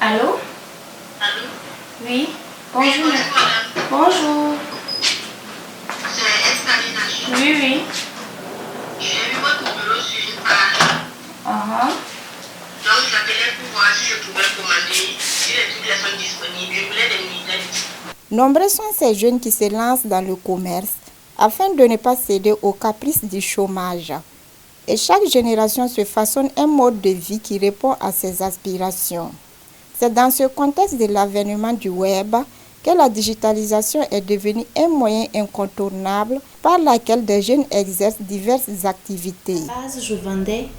Allô? Allô? Oui. Bonjour. Oui, bonjour, madame. Bonjour. C'est Escalinage. Oui, oui. J'ai vu votre numéro sur une page. Donc, j'appelais pour voir si je pouvais commander, si les trucs sont disponibles. Je voulais des lunettes. Nombreux sont ces jeunes qui se lancent dans le commerce afin de ne pas céder aux caprices du chômage. Et chaque génération se façonne un mode de vie qui répond à ses aspirations. C'est dans ce contexte de l'avènement du web que la digitalisation est devenue un moyen incontournable par lequel des jeunes exercent diverses activités. À la base, je vendais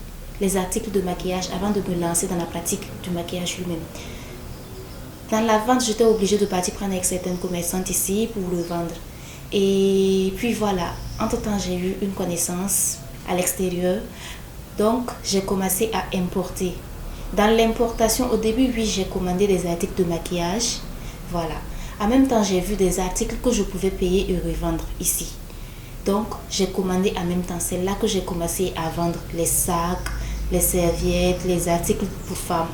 les articles de maquillage avant de me lancer dans la pratique du maquillage lui-même. Dans la vente, j'étais obligée de partir prendre avec certaines commerçantes ici pour le vendre. Et puis voilà, entre-temps, j'ai eu une connaissance à l'extérieur. Donc, j'ai commencé à importer. Dans l'importation, au début, oui, j'ai commandé des articles de maquillage. Voilà. En même temps, j'ai vu des articles que je pouvais payer et revendre ici. Donc, j'ai commandé en même temps. C'est là que j'ai commencé à vendre les sacs, les serviettes, les articles pour femmes.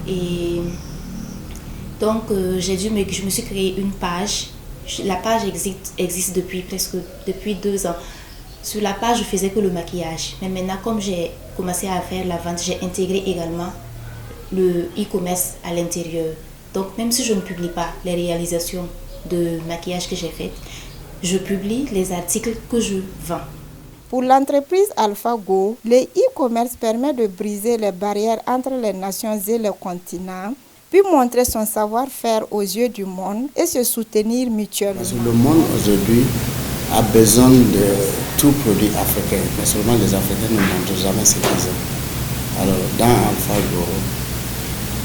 Et donc, je me suis créé une page. La page existe depuis 2 ans. Sur la page, je faisais que le maquillage. Mais maintenant, comme j'ai commencé à faire la vente, j'ai intégré également le e-commerce à l'intérieur. Donc, même si je ne publie pas les réalisations de maquillage que j'ai faites, je publie les articles que je vends. Pour l'entreprise AlphaGo, le e-commerce permet de briser les barrières entre les nations et les continents, puis montrer son savoir-faire aux yeux du monde et se soutenir mutuellement. Parce que le monde aujourd'hui a besoin de tout produit africain, mais seulement les Africains ne montrent jamais ce qu'ils ont. Alors, dans AlphaGo,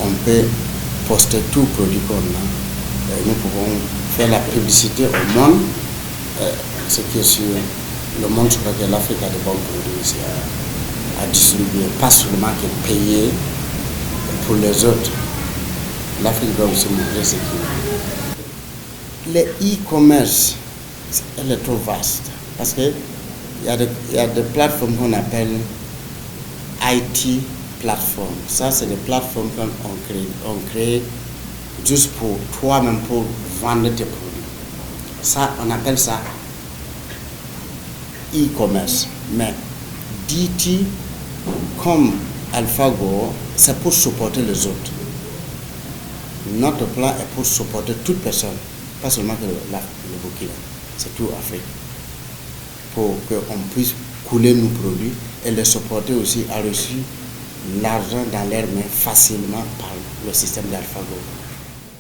on peut poster tout produit qu'on a. Nous pouvons faire la publicité au monde, ce qui est sûr. Le monde, je crois que l'Afrique a de bons produits ici à distribuer, pas seulement que payer pour les autres. L'Afrique doit aussi montrer ce qu'il a. Le e-commerce, elle est trop vaste parce qu'il y a des plateformes qu'on appelle IT plateformes. Ça, c'est des plateformes qu'on crée juste pour toi-même, pour vendre tes produits. Ça, on appelle ça e-commerce. Mais DT, comme AlphaGo, c'est pour supporter les autres. Notre plan est pour supporter toute personne, pas seulement que le Burkina, c'est tout Afrique, pour qu'on puisse couler nos produits et les supporter aussi à reçu l'argent dans leurs mains facilement par le système d'AlphaGo.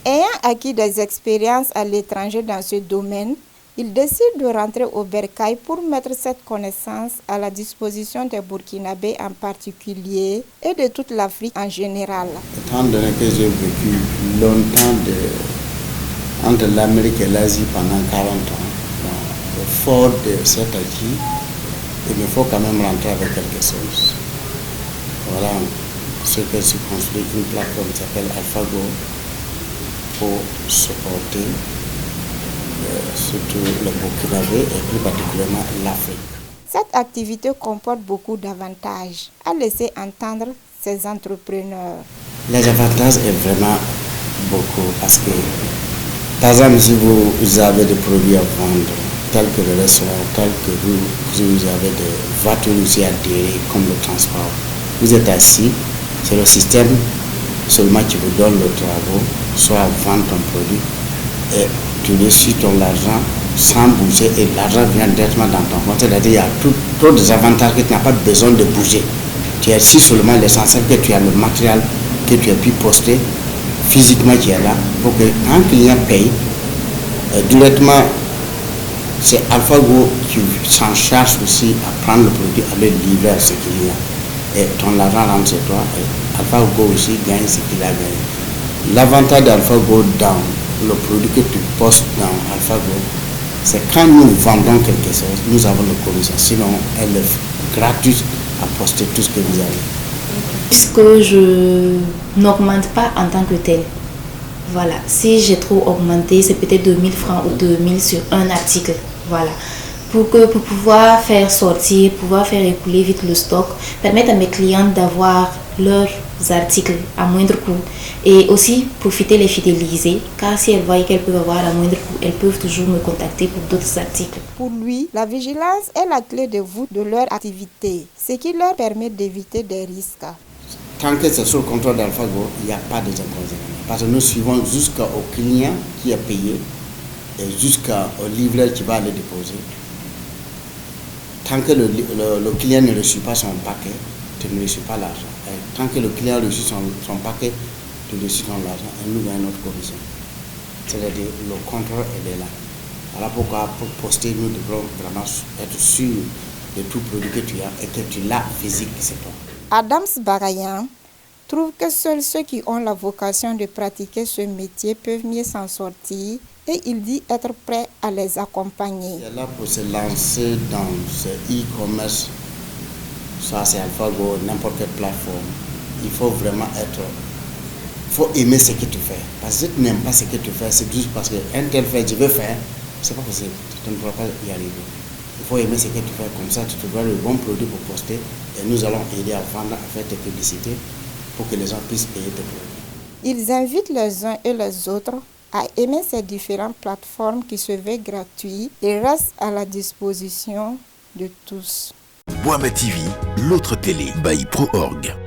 Ayant acquis des expériences à l'étranger dans ce domaine, il décide de rentrer au Bercail pour mettre cette connaissance à la disposition des Burkinabés en particulier et de toute l'Afrique en général. Étant donné que j'ai vécu longtemps entre l'Amérique et l'Asie pendant 40 ans, le fort de cet acquis, il me faut quand même rentrer avec quelque chose. Voilà ce que j'ai construit, une plateforme qui s'appelle AlphaGo pour supporter surtout le Burkinabé et plus particulièrement l'Afrique. Cette activité comporte beaucoup d'avantages, a laissé entendre ces entrepreneurs. Les avantages est vraiment beaucoup parce que, par exemple, si vous avez des produits à vendre, tels que le restaurant, tels que vous avez des voitures aussi adhérées comme le transport, vous êtes assis, c'est le système seulement qui vous donne le travail, soit vendre ton produit et tu reçois ton argent sans bouger et l'argent vient directement dans ton compte. C'est-à-dire qu'il y a trop d'avantages que tu n'as pas besoin de bouger. Tu es assis seulement l'essentiel que tu as le matériel que tu as pu poster physiquement qui est là pour qu'un client paye directement. C'est AlphaGo qui s'en charge aussi à prendre le produit, à le livrer à ce client. Et ton argent rentre chez toi et AlphaGo aussi gagne ce qu'il a gagné. L'avantage d'AlphaGo dans le produit que tu postes dans AlphaGo, c'est quand nous vendons quelque chose, nous avons le commission. Sinon, elle est gratuite à poster tout ce que vous avez. Puisque je n'augmente pas en tant que tel. Voilà. Si j'ai trop augmenté, c'est peut-être 2000 francs ou 2000 sur un article. Voilà. Pour pouvoir faire sortir, pouvoir faire écouler vite le stock, permettre à mes clients d'avoir leur articles à moindre coût et aussi profiter les fidéliser, car si elles voient qu'elles peuvent avoir à moindre coût, elles peuvent toujours me contacter pour d'autres articles. Pour lui, la vigilance est la clé de voûte de leur activité, ce qui leur permet d'éviter des risques. Tant que c'est sous le contrôle d'AlphaGo, il n'y a pas de inconvénients. Parce que nous suivons jusqu'au client qui est payé et jusqu'au livreur qui va le déposer. Tant que le client ne reçoit pas son paquet, tu ne reçois pas l'argent. Et tant que le client reçoit son paquet, tu reçois l'argent et nous gagnons notre commission. C'est-à-dire le contrôle est là. Voilà pourquoi pour poster, nous devons vraiment être sûrs de tout produit que tu as et que tu l'as physique, c'est toi. Adams Barayan trouve que seuls ceux qui ont la vocation de pratiquer ce métier peuvent mieux s'en sortir et il dit être prêt à les accompagner. C'est là pour se lancer dans ce e-commerce, soit c'est AlphaGo, n'importe quelle plateforme. Il faut vraiment faut aimer ce que tu fais. Parce que si tu n'aimes pas ce que tu fais, c'est juste parce qu'un tel fait, je veux faire, c'est pas possible, tu ne pourras pas y arriver. Il faut aimer ce que tu fais, comme ça tu trouveras le bon produit pour poster et nous allons aider à vendre, à faire tes publicités pour que les gens puissent payer tes produits. Ils invitent les uns et les autres à aimer ces différentes plateformes qui se veulent gratuites et restent à la disposition de tous. Boama TV, l'autre télé by ProOrg.